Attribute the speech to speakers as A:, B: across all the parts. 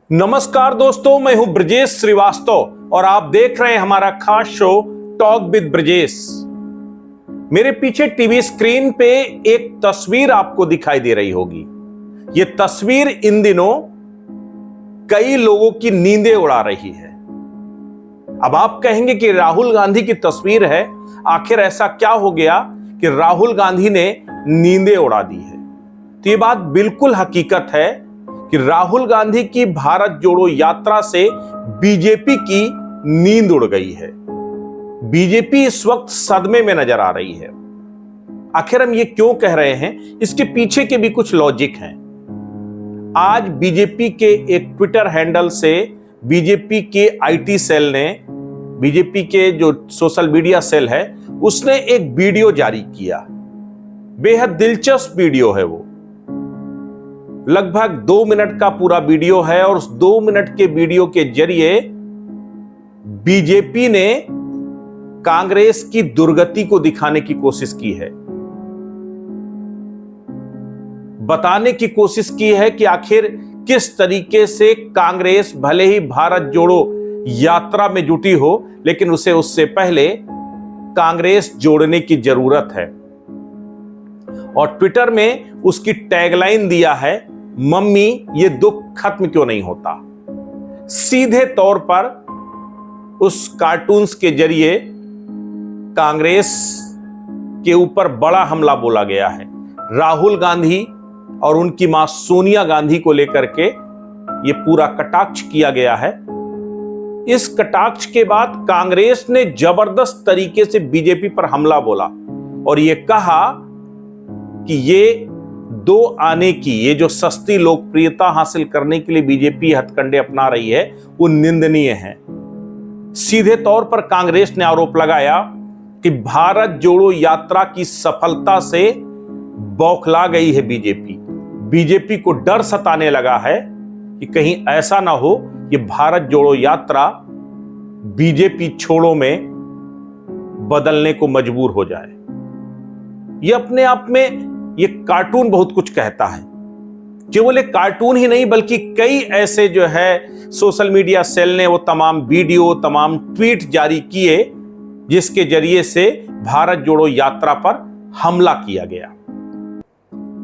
A: नमस्कार दोस्तों, मैं हूं ब्रजेश श्रीवास्तव और आप देख रहे हैं हमारा खास शो टॉक विद ब्रजेश। मेरे पीछे टीवी स्क्रीन पे एक तस्वीर आपको दिखाई दे रही होगी। यह तस्वीर इन दिनों कई लोगों की नींदें उड़ा रही है। अब आप कहेंगे कि राहुल गांधी की तस्वीर है, आखिर ऐसा क्या हो गया कि राहुल गांधी ने नींदें उड़ा दी है। तो ये बात बिल्कुल हकीकत है कि राहुल गांधी की भारत जोड़ो यात्रा से बीजेपी की नींद उड़ गई है। बीजेपी इस वक्त सदमे में नजर आ रही है। आखिर हम ये क्यों कह रहे हैं, इसके पीछे के भी कुछ लॉजिक हैं। आज बीजेपी के एक ट्विटर हैंडल से बीजेपी के आईटी सेल ने, बीजेपी के जो सोशल मीडिया सेल है, उसने एक वीडियो जारी किया। बेहद दिलचस्प वीडियो है वो। लगभग 2 मिनट का पूरा वीडियो है और उस 2 मिनट के वीडियो के जरिए बीजेपी ने कांग्रेस की दुर्गति को दिखाने की कोशिश की है। बताने की कोशिश की है कि आखिर किस तरीके से कांग्रेस भले ही भारत जोड़ो यात्रा में जुटी हो, लेकिन उसे उससे पहले कांग्रेस जोड़ने की जरूरत है। और ट्विटर में उसकी टैगलाइन दिया है, मम्मी ये दुख खत्म क्यों नहीं होता। सीधे तौर पर उस कार्टून्स के जरिए कांग्रेस के ऊपर बड़ा हमला बोला गया है। राहुल गांधी और उनकी मां सोनिया गांधी को लेकर के ये पूरा कटाक्ष किया गया है। इस कटाक्ष के बाद कांग्रेस ने जबरदस्त तरीके से बीजेपी पर हमला बोला और ये कहा कि ये दो आने की, ये जो सस्ती लोकप्रियता हासिल करने के लिए बीजेपी हथकंडे अपना रही है, वो निंदनीय है। सीधे तौर पर कांग्रेस ने आरोप लगाया कि भारत जोड़ो यात्रा की सफलता से बौखला गई है बीजेपी। बीजेपी को डर सताने लगा है कि कहीं ऐसा ना हो कि भारत जोड़ो यात्रा बीजेपी छोड़ो में बदलने को मजबूर हो जाए। यह अपने आप में ये कार्टून बहुत कुछ कहता है। केवल एक कार्टून ही नहीं, बल्कि कई ऐसे जो है सोशल मीडिया सेल ने वो तमाम वीडियो, तमाम ट्वीट जारी किए जिसके जरिए से भारत जोड़ो यात्रा पर हमला किया गया।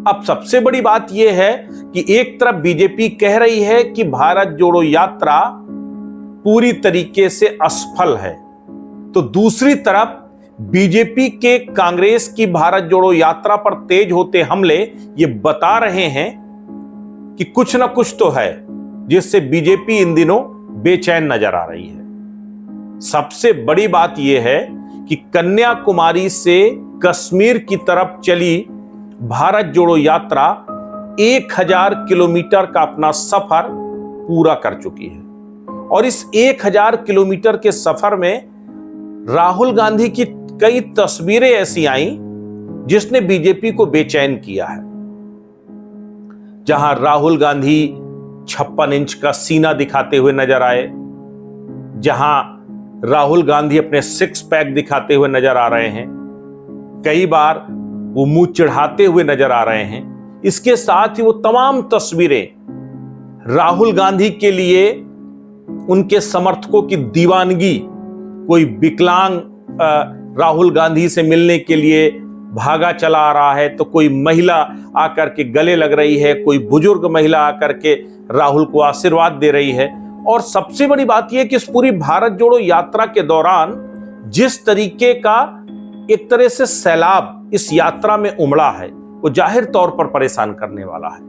A: अब सबसे बड़ी बात यह है कि एक तरफ बीजेपी कह रही है कि भारत जोड़ो यात्रा पूरी तरीके से असफल है, तो दूसरी तरफ बीजेपी के कांग्रेस की भारत जोड़ो यात्रा पर तेज होते हमले ये बता रहे हैं कि कुछ ना कुछ तो है जिससे बीजेपी इन दिनों बेचैन नजर आ रही है। सबसे बड़ी बात यह है कि कन्याकुमारी से कश्मीर की तरफ चली भारत जोड़ो यात्रा 1000 किलोमीटर का अपना सफर पूरा कर चुकी है और इस 1000 किलोमीटर के सफर में राहुल गांधी की कई तस्वीरें ऐसी आई जिसने बीजेपी को बेचैन किया है। जहां राहुल गांधी 56 इंच का सीना दिखाते हुए नजर आए, जहां राहुल गांधी अपने 6 पैक दिखाते हुए नजर आ रहे हैं, कई बार वो मुंह चढ़ाते हुए नजर आ रहे हैं। इसके साथ ही वो तमाम तस्वीरें राहुल गांधी के लिए उनके समर्थकों की दीवानगी, कोई विकलांग राहुल गांधी से मिलने के लिए भागा चला आ रहा है, तो कोई महिला आकर के गले लग रही है, कोई बुजुर्ग महिला आकर के राहुल को आशीर्वाद दे रही है। और सबसे बड़ी बात यह कि इस पूरी भारत जोड़ो यात्रा के दौरान जिस तरीके का एक तरह से सैलाब इस यात्रा में उमड़ा है, वो जाहिर तौर पर परेशान करने वाला है।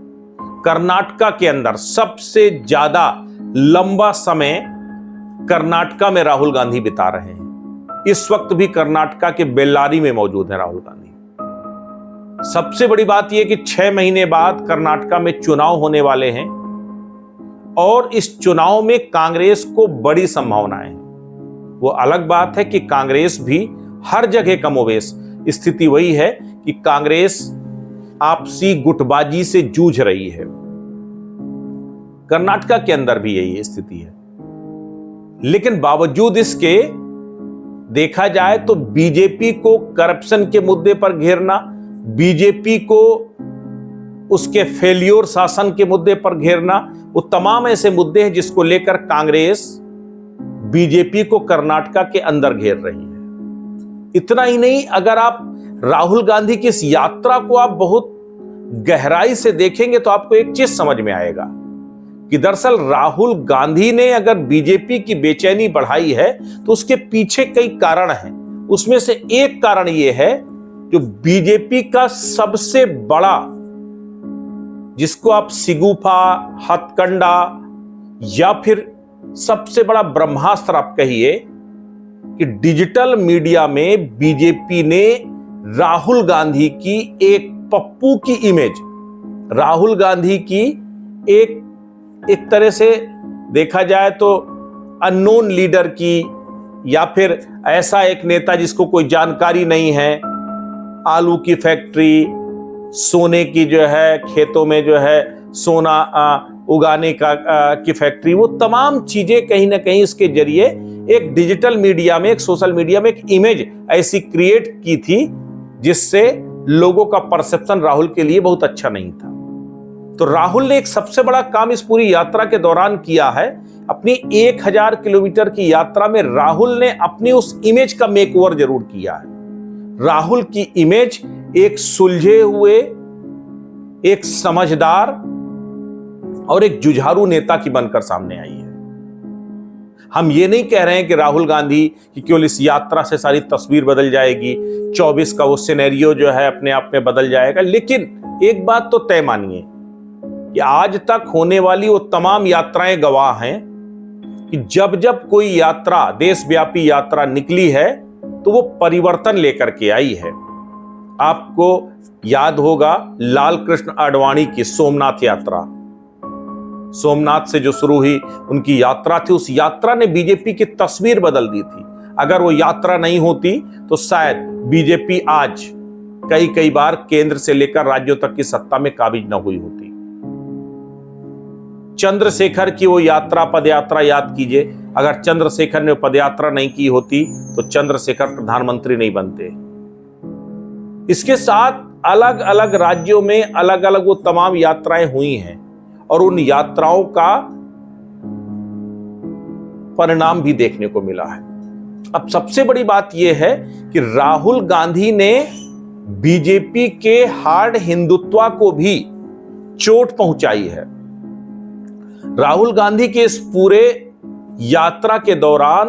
A: कर्नाटका के अंदर सबसे ज्यादा लंबा समय कर्नाटका में राहुल गांधी बिता रहे हैं। इस वक्त भी कर्नाटका के बेल्लारी में मौजूद है राहुल गांधी। सबसे बड़ी बात यह कि 6 महीने बाद कर्नाटका में चुनाव होने वाले हैं और इस चुनाव में कांग्रेस को बड़ी संभावनाएं हैं। वो अलग बात है कि कांग्रेस भी हर जगह कमोबेश स्थिति वही है कि कांग्रेस आपसी गुटबाजी से जूझ रही है। कर्नाटका के अंदर भी यही स्थिति है। लेकिन बावजूद इसके देखा जाए तो बीजेपी को करप्शन के मुद्दे पर घेरना, बीजेपी को उसके फेल्योर शासन के मुद्दे पर घेरना, वो तमाम ऐसे मुद्दे हैं जिसको लेकर कांग्रेस बीजेपी को कर्नाटका के अंदर घेर रही है। इतना ही नहीं, अगर आप राहुल गांधी की इस यात्रा को आप बहुत गहराई से देखेंगे तो आपको एक चीज समझ में आएगा कि दरअसल राहुल गांधी ने अगर बीजेपी की बेचैनी बढ़ाई है तो उसके पीछे कई कारण हैं। उसमें से एक कारण यह है जो बीजेपी का सबसे बड़ा, जिसको आप सिगुफा, हथकंडा या फिर सबसे बड़ा ब्रह्मास्त्र आप कहिए, कि डिजिटल मीडिया में बीजेपी ने राहुल गांधी की एक पप्पू की इमेज, राहुल गांधी की एक तरह से देखा जाए तो अननोन लीडर की, या फिर ऐसा एक नेता जिसको कोई जानकारी नहीं है, आलू की फैक्ट्री, सोने की जो है खेतों में जो है सोना उगाने की फैक्ट्री, वो तमाम चीजें कहीं ना कहीं इसके जरिए एक डिजिटल मीडिया में, एक सोशल मीडिया में एक इमेज ऐसी क्रिएट की थी जिससे लोगों का परसेप्शन राहुल के लिए बहुत अच्छा नहीं था। तो राहुल ने एक सबसे बड़ा काम इस पूरी यात्रा के दौरान किया है। अपनी 1000 किलोमीटर की यात्रा में राहुल ने अपनी उस इमेज का मेकओवर जरूर किया है। राहुल की इमेज एक सुलझे हुए, एक समझदार और एक जुझारू नेता की बनकर सामने आई है। हम ये नहीं कह रहे हैं कि राहुल गांधी की केवल इस यात्रा से सारी तस्वीर बदल जाएगी, 24 का वो सिनेरियो जो है अपने आप में बदल जाएगा, लेकिन एक बात तो तय मानिए कि आज तक होने वाली वो तमाम यात्राएं गवाह हैं कि जब जब कोई यात्रा, देशव्यापी यात्रा निकली है तो वो परिवर्तन लेकर के आई है। आपको याद होगा लाल कृष्ण आडवाणी की सोमनाथ यात्रा, सोमनाथ से जो शुरू हुई उनकी यात्रा थी, उस यात्रा ने बीजेपी की तस्वीर बदल दी थी। अगर वो यात्रा नहीं होती तो शायद बीजेपी आज कई बार केंद्र से लेकर राज्यों तक की सत्ता में काबिज न हुई होती। चंद्रशेखर की वो यात्रा, पदयात्रा याद कीजिए, अगर चंद्रशेखर ने पदयात्रा नहीं की होती तो चंद्रशेखर प्रधानमंत्री नहीं बनते। इसके साथ अलग अलग राज्यों में अलग अलग वो तमाम यात्राएं हुई हैं और उन यात्राओं का परिणाम भी देखने को मिला है। अब सबसे बड़ी बात यह है कि राहुल गांधी ने बीजेपी के हार्ड हिंदुत्व को भी चोट पहुंचाई है। राहुल गांधी के इस पूरे यात्रा के दौरान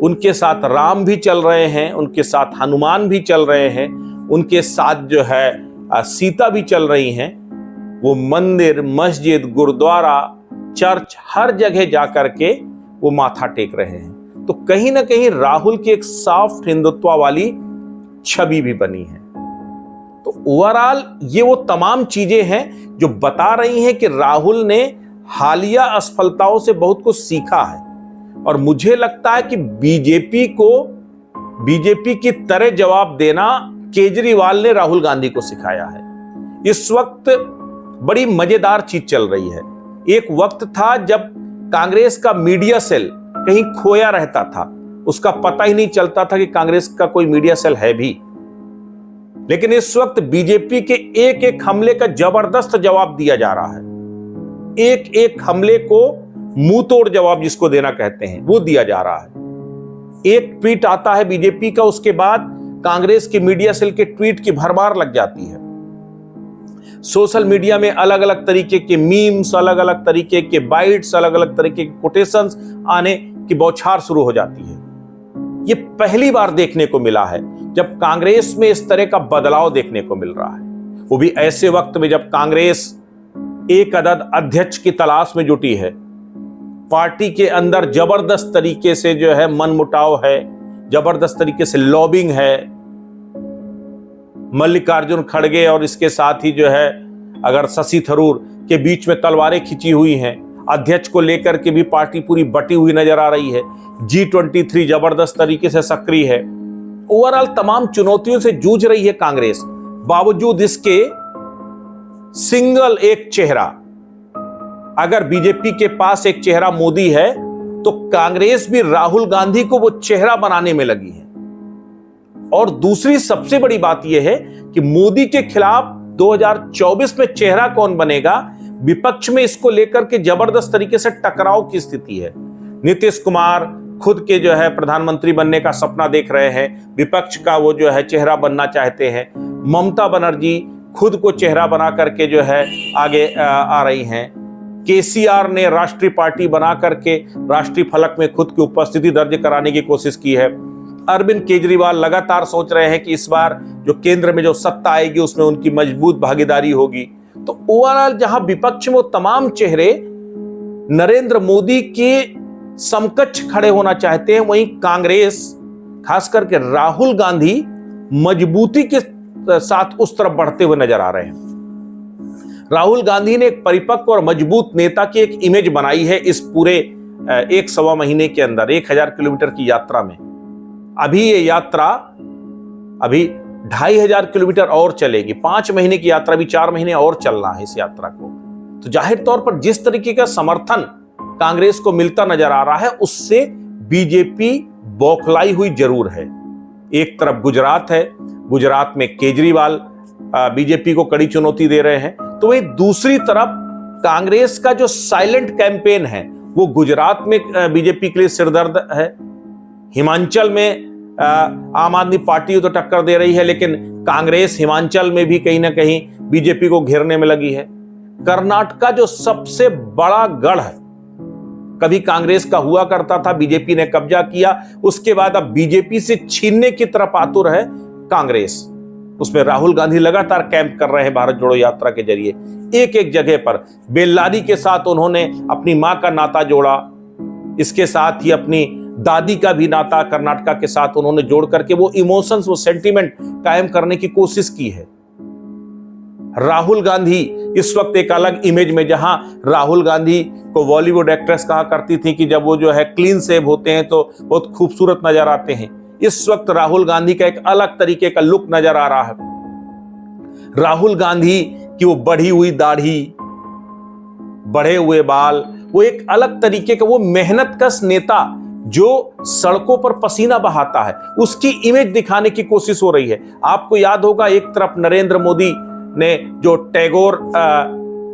A: उनके साथ राम भी चल रहे हैं, उनके साथ हनुमान भी चल रहे हैं, उनके साथ जो है सीता भी चल रही हैं। वो मंदिर, मस्जिद, गुरुद्वारा, चर्च, हर जगह जाकर के वो माथा टेक रहे हैं। तो कहीं ना कहीं राहुल की एक सॉफ्ट हिंदुत्व वाली छवि भी बनी है। तो ओवरऑल ये वो तमाम चीजें हैं जो बता रही हैं कि राहुल ने हालिया असफलताओं से बहुत कुछ सीखा है। और मुझे लगता है कि बीजेपी की तरह जवाब देना केजरीवाल ने राहुल गांधी को सिखाया है। इस वक्त बड़ी मजेदार चीज चल रही है। एक वक्त था जब कांग्रेस का मीडिया सेल कहीं खोया रहता था, उसका पता ही नहीं चलता था कि कांग्रेस का कोई मीडिया सेल है भी। लेकिन इस वक्त बीजेपी के एक एक हमले का जबरदस्त जवाब दिया जा रहा है। एक एक हमले को मुंह तोड़ जवाब जिसको देना कहते हैं वो दिया जा रहा है। एक ट्वीट आता है बीजेपी का, उसके बाद कांग्रेस के मीडिया सेल के ट्वीट की भरमार लग जाती है। सोशल मीडिया में अलग अलग तरीके के मीम्स, अलग अलग तरीके के बाइट्स, अलग अलग तरीके के कोटेशंस आने की बौछार शुरू हो जाती है। ये पहली बार देखने को मिला है जब कांग्रेस में इस तरह का बदलाव देखने को मिल रहा है, वो भी ऐसे वक्त में जब कांग्रेस एक अदद अध्यक्ष की तलाश में जुटी है। पार्टी के अंदर जबरदस्त तरीके से जो है मनमुटाव है, जबरदस्त तरीके से लॉबिंग है। मल्लिकार्जुन खड़गे और इसके साथ ही जो है अगर शशि थरूर के बीच में तलवारें खिंची हुई हैं। अध्यक्ष को लेकर के भी पार्टी पूरी बटी हुई नजर आ रही है। G23 जबरदस्त तरीके से सक्रिय है। ओवरऑल तमाम चुनौतियों से जूझ रही है कांग्रेस। बावजूद इसके सिंगल एक चेहरा, अगर बीजेपी के पास एक चेहरा मोदी है तो कांग्रेस भी राहुल गांधी को वो चेहरा बनाने में लगी है। और दूसरी सबसे बड़ी बात यह है कि मोदी के खिलाफ 2024 में चेहरा कौन बनेगा, विपक्ष में इसको लेकर के जबरदस्त तरीके से टकराव की स्थिति है। नीतीश कुमार खुद के जो है प्रधानमंत्री बनने का सपना देख रहे हैं, विपक्ष का वो जो है चेहरा बनना चाहते हैं। ममता बनर्जी खुद को चेहरा बना करके जो है आगे आ रही हैं। केसीआर ने राष्ट्रीय पार्टी बना करके राष्ट्रीय फलक में खुद की उपस्थिति दर्ज कराने की कोशिश की है। अरविंद केजरीवाल लगातार सोच रहे हैं कि इस बार जो केंद्र में जो सत्ता आएगी उसमें उनकी मजबूत भागीदारी होगी। तो ओवरऑल जहां विपक्ष में वो तमाम चेहरे नरेंद्र मोदी के समकक्ष खड़े होना चाहते हैं, वहीं कांग्रेस खास करके राहुल गांधी मजबूती के साथ उस तरफ बढ़ते हुए नजर आ रहे हैं। राहुल गांधी ने एक परिपक्व और मजबूत नेता की एक इमेज बनाई है इस पूरे 1.25 महीने के अंदर 1000 किलोमीटर की यात्रा में। अभी ये यात्रा अभी 2500 किलोमीटर और चलेगी। 5 महीने की यात्रा, अभी 4 महीने और चलना है इस यात्रा को। तो जाहिर तौर पर जिस तरीके का समर्थन कांग्रेस को मिलता नजर आ रहा है, उससे बीजेपी बौखलाई हुई जरूर है। एक तरफ गुजरात है, गुजरात में केजरीवाल बीजेपी को कड़ी चुनौती दे रहे हैं, तो वही दूसरी तरफ कांग्रेस का जो साइलेंट कैंपेन है वो गुजरात में बीजेपी के लिए सिरदर्द है। हिमाचल में आम आदमी पार्टी तो टक्कर दे रही है, लेकिन कांग्रेस हिमाचल में भी कहीं ना कहीं बीजेपी को घेरने में लगी है। कर्नाटका जो सबसे बड़ा गढ़ है, कभी कांग्रेस का हुआ करता था, बीजेपी ने कब्जा किया, उसके बाद अब बीजेपी से छीनने की तरफ आतुर है कांग्रेस। उसमें राहुल गांधी लगातार कैंप कर रहे हैं भारत जोड़ो यात्रा के जरिए। एक एक जगह पर बेल्लारी के साथ उन्होंने अपनी मां का नाता जोड़ा, इसके साथ ही अपनी दादी का भी नाता कर्नाटका के साथ उन्होंने जोड़ करके वो इमोशंस, वो सेंटिमेंट कायम करने की कोशिश की है। राहुल गांधी इस वक्त एक अलग इमेज में, जहां राहुल गांधी को बॉलीवुड एक्ट्रेस कहा करती थी कि जब वो जो है क्लीन शेव होते हैं तो बहुत खूबसूरत नजर आते हैं, इस वक्त राहुल गांधी का एक अलग तरीके का लुक नजर आ रहा है। राहुल गांधी की वो बढ़ी हुई दाढ़ी, बढ़े हुए बाल, वो एक अलग तरीके का वो मेहनतकश नेता जो सड़कों पर पसीना बहाता है, उसकी इमेज दिखाने की कोशिश हो रही है। आपको याद होगा एक तरफ नरेंद्र मोदी ने जो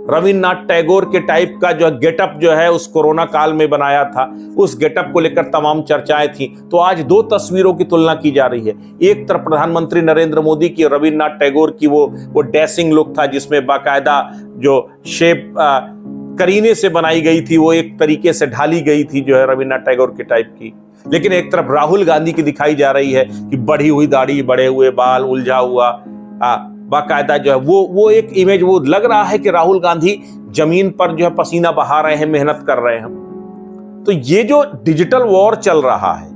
A: रविन्द्रनाथ टैगोर के टाइप का जो गेटअप जो है उस कोरोना काल में बनाया था, उस गेटअप को लेकर तमाम चर्चाएं थी। तो आज 2 तस्वीरों की तुलना की जा रही है। एक तरफ प्रधानमंत्री नरेंद्र मोदी की, रविन्द्रनाथ टैगोर की वो डैशिंग लुक था जिसमें बाकायदा जो शेप करीने से बनाई गई थी, वो एक तरीके से ढाली गई थी जो है रविन्द्रनाथ टैगोर के टाइप की। लेकिन एक तरफ राहुल गांधी की दिखाई जा रही है कि बढ़ी हुई दाढ़ी, बढ़े हुए बाल, उलझा हुआ बाकायदा जो है वो एक इमेज, वो लग रहा है कि राहुल गांधी जमीन पर जो है पसीना बहा रहे हैं, मेहनत कर रहे हैं। तो ये जो डिजिटल वॉर चल रहा है,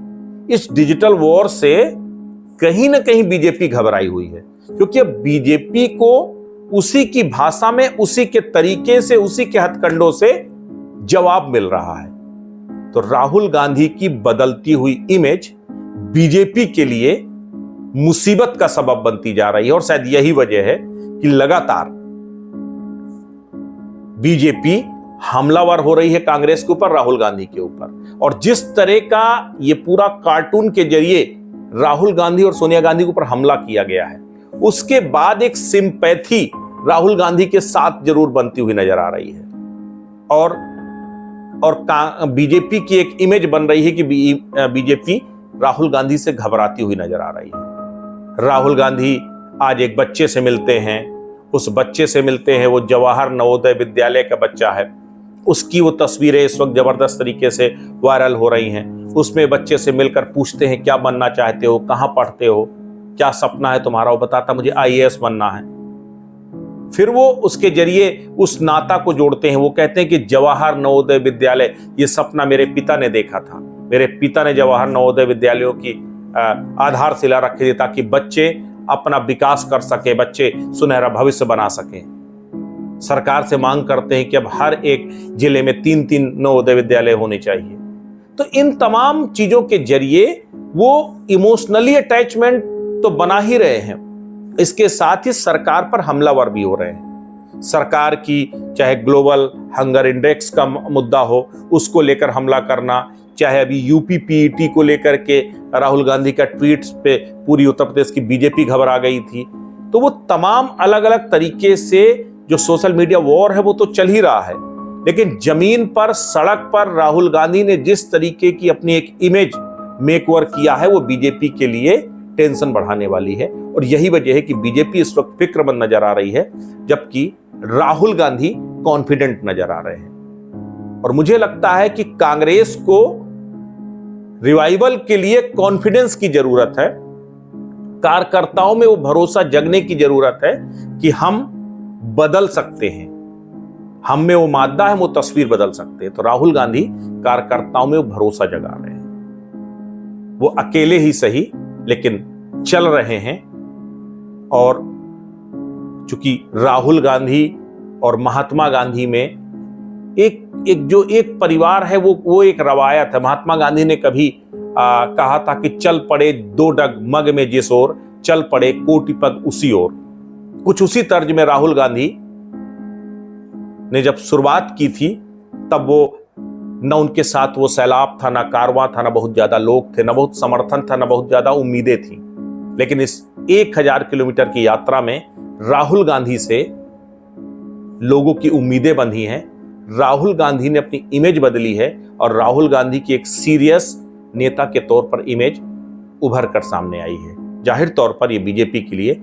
A: इस डिजिटल वॉर से कहीं ना कहीं बीजेपी घबराई हुई है, क्योंकि अब बीजेपी को उसी की भाषा में, उसी के तरीके से, उसी के हथकंडों से जवाब मिल रहा है। तो राहुल गांधी की बदलती हुई इमेज बीजेपी के लिए मुसीबत का सबब बनती जा रही है, और शायद यही वजह है कि लगातार बीजेपी हमलावर हो रही है कांग्रेस के ऊपर, राहुल गांधी के ऊपर। और जिस तरह का ये पूरा कार्टून के जरिए राहुल गांधी और सोनिया गांधी के ऊपर हमला किया गया है, उसके बाद एक सिंपैथी राहुल गांधी के साथ जरूर बनती हुई नजर आ रही है। और बीजेपी की एक इमेज बन रही है कि बीजेपी राहुल गांधी से घबराती हुई नजर आ रही है। राहुल गांधी आज एक बच्चे से मिलते हैं, उस बच्चे से मिलते हैं, वो जवाहर नवोदय विद्यालय का बच्चा है, उसकी वो तस्वीरें इस वक्त जबरदस्त तरीके से वायरल हो रही हैं। उसमें बच्चे से मिलकर पूछते हैं क्या बनना चाहते हो, कहां पढ़ते हो, क्या सपना है तुम्हारा, वो बताता मुझे IAS बनना है। फिर वो उसके जरिए उस नाता को जोड़ते हैं, वो कहते हैं कि जवाहर नवोदय विद्यालय, ये सपना मेरे पिता ने देखा था, मेरे पिता ने जवाहर नवोदय विद्यालयों की आधारशिला रखी थी ताकि बच्चे अपना विकास कर सके, बच्चे सुनहरा भविष्य बना सके। सरकार से मांग करते हैं कि अब हर एक जिले में 3-3 नवोदय विद्यालय होने चाहिए। तो इन तमाम चीजों के जरिए वो इमोशनली अटैचमेंट तो बना ही रहे हैं, इसके साथ ही सरकार पर हमलावर भी हो रहे हैं। सरकार की चाहे ग्लोबल हंगर इंडेक्स का मुद्दा हो, उसको लेकर हमला करना, चाहे अभी यूपी PET को लेकर के राहुल गांधी का ट्वीट्स पे पूरी उत्तर प्रदेश की बीजेपी घबरा गई थी, तो वो तमाम अलग अलग तरीके से जो सोशल मीडिया वॉर है वो तो चल ही रहा है, लेकिन जमीन पर, सड़क पर राहुल गांधी ने जिस तरीके की अपनी एक इमेज मेकओवर किया है वो बीजेपी के लिए टेंशन बढ़ाने वाली है। और यही वजह है कि बीजेपी इस वक्त फिक्रमंद नजर आ रही है, जबकि राहुल गांधी कॉन्फिडेंट नजर आ रहे हैं। और मुझे लगता है कि कांग्रेस को रिवाइवल के लिए कॉन्फिडेंस की जरूरत है, कार्यकर्ताओं में वो भरोसा जगने की जरूरत है कि हम बदल सकते हैं, हम में वो मादा है, वो तस्वीर बदल सकते हैं। तो राहुल गांधी कार्यकर्ताओं में वो भरोसा जगा रहे हैं। वो अकेले ही सही लेकिन चल रहे हैं। और चूंकि राहुल गांधी और महात्मा गांधी में एक परिवार है, वो एक रवायत है। महात्मा गांधी ने कभी कहा था कि चल पड़े दो डग मग में जिस ओर, चल पड़े कोटि पग उसी ओर। कुछ उसी तर्ज में राहुल गांधी ने जब शुरुआत की थी तब वो न उनके साथ वो सैलाब था, ना कारवां था, ना बहुत ज्यादा लोग थे, ना बहुत समर्थन था, ना बहुत ज्यादा उम्मीदें थी। लेकिन इस 1000 किलोमीटर की यात्रा में राहुल गांधी से लोगों की उम्मीदें बंधी हैं। राहुल गांधी ने अपनी इमेज बदली है और राहुल गांधी की एक सीरियस नेता के तौर पर इमेज उभर कर सामने आई है। जाहिर तौर पर यह बीजेपी के लिए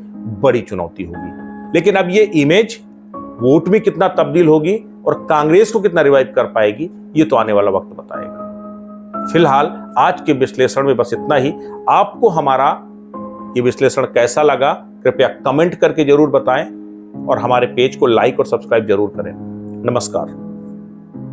A: बड़ी चुनौती होगी। लेकिन अब ये इमेज वोट में कितना तब्दील होगी और कांग्रेस को कितना रिवाइव कर पाएगी, ये तो आने वाला वक्त बताएगा। फिलहाल आज के विश्लेषण में बस इतना ही। आपको हमारा ये विश्लेषण कैसा लगा कृपया कमेंट करके जरूर बताएं और हमारे पेज को लाइक और सब्सक्राइब जरूर करें। नमस्कार।